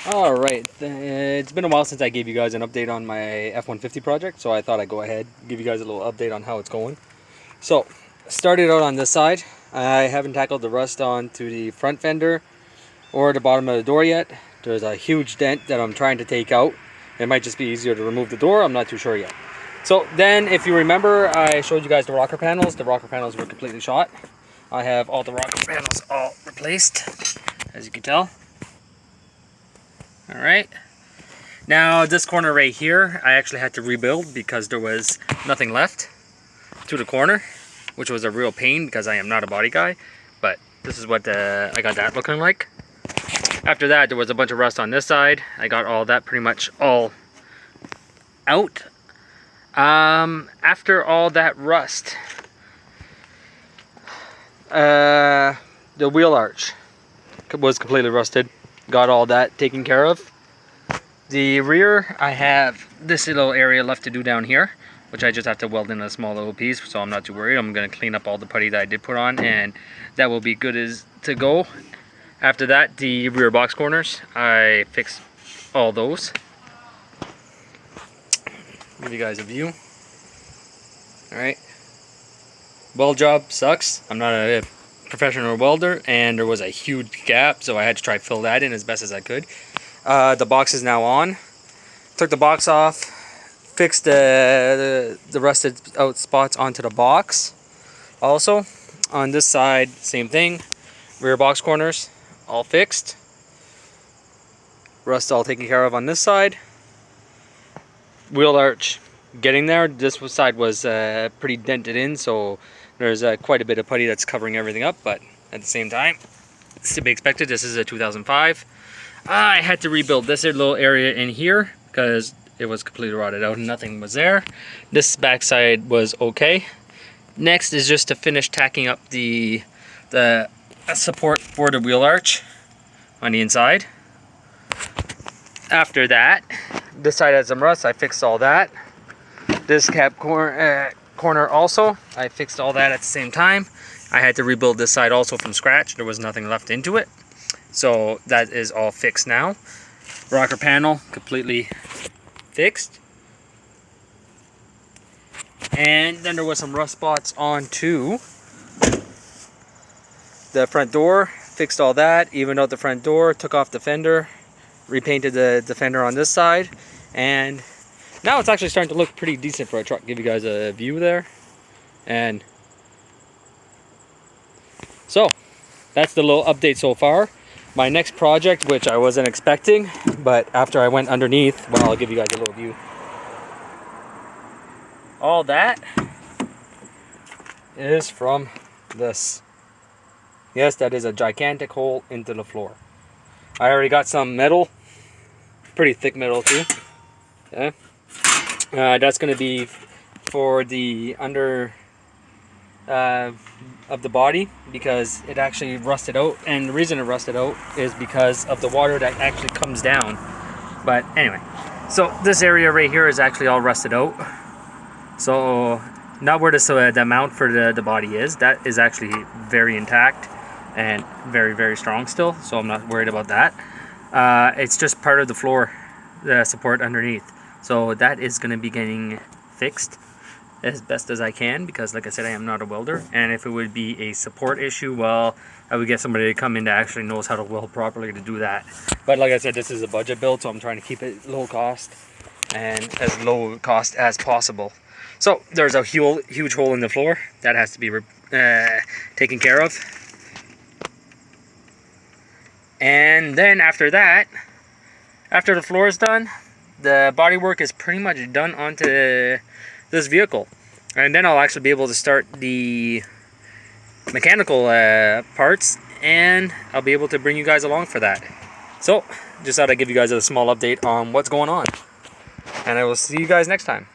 Alright, it's been a while since I gave you guys an update on my F150 project, so I thought I'd go ahead and give you guys a little update on how it's going. So, started out on this side. I haven't tackled the rust onto the front fender or the bottom of the door yet. There's a huge dent that I'm trying to take out. It might just be easier to remove the door, I'm not too sure yet. So then, if you remember, I showed you guys the rocker panels. The rocker panels were completely shot. I have all the rocker panels all replaced, as you can tell. Alright, now this corner right here, I actually had to rebuild because there was nothing left to the corner, which was a real pain because I am not a body guy, but this is what I got that looking like. After that, there was a bunch of rust on this side. I got all that pretty much all out. After all that rust, the wheel arch was completely rusted. Got all that taken care of. The rear, I have this little area left to do down here, which I just have to weld in a small little piece, so I'm not too worried. I'm going to clean up all the putty that I did put on, and that will be good as to go. After that, the rear box corners, I fixed all those. Give you guys a view. Alright. Weld job sucks. I'm not a professional welder, and there was a huge gap, so I had to try to fill that in as best as I could. The box is now on. Took the box off, fixed the rusted out spots onto the box. Also, on this side, same thing. Rear box corners, all fixed. Rust all taken care of on this side. Wheel arch, getting there. This side was pretty dented in, so there's quite a bit of putty that's covering everything up, but at the same time, it's to be expected. This is a 2005. I had to rebuild this little area in here because it was completely rotted out and nothing was there. This backside was okay. Next is just to finish tacking up the support for the wheel arch on the inside. After that, this side had some rust. I fixed all that. This cap corner also, I fixed all that at the same time. I had to rebuild this side also from scratch. There was nothing left into it, so that is all fixed now. Rocker panel completely fixed, and then there was some rust spots onto the front door. Fixed all that, evened out the front door, took off the fender, repainted the fender on this side, and now it's actually starting to look pretty decent for a truck. Give you guys a view there. And so, that's the little update so far. My next project, which I wasn't expecting, but after I went underneath, well, I'll give you guys a little view. All that is from this. Yes, that is a gigantic hole into the floor. I already got some metal, pretty thick metal too. Yeah. That's going to be for the under of the body because it actually rusted out, and the reason it rusted out is because of the water that actually comes down. But anyway, so this area right here is actually all rusted out. So not where the mount for the body is. That is actually very intact and very, very strong still, so I'm not worried about that. It's just part of the floor, the support underneath. So that is going to be getting fixed as best as I can because, like I said, I am not a welder. And if it would be a support issue, well, I would get somebody to come in that actually knows how to weld properly to do that. But like I said, this is a budget build, so I'm trying to keep it low cost and as low cost as possible. So there's a huge hole in the floor that has to be taken care of. And then after that, after the floor is done, the bodywork is pretty much done onto this vehicle, and then I'll actually be able to start the mechanical parts, and I'll be able to bring you guys along for that. So just thought I'd give you guys a small update on what's going on, and I will see you guys next time.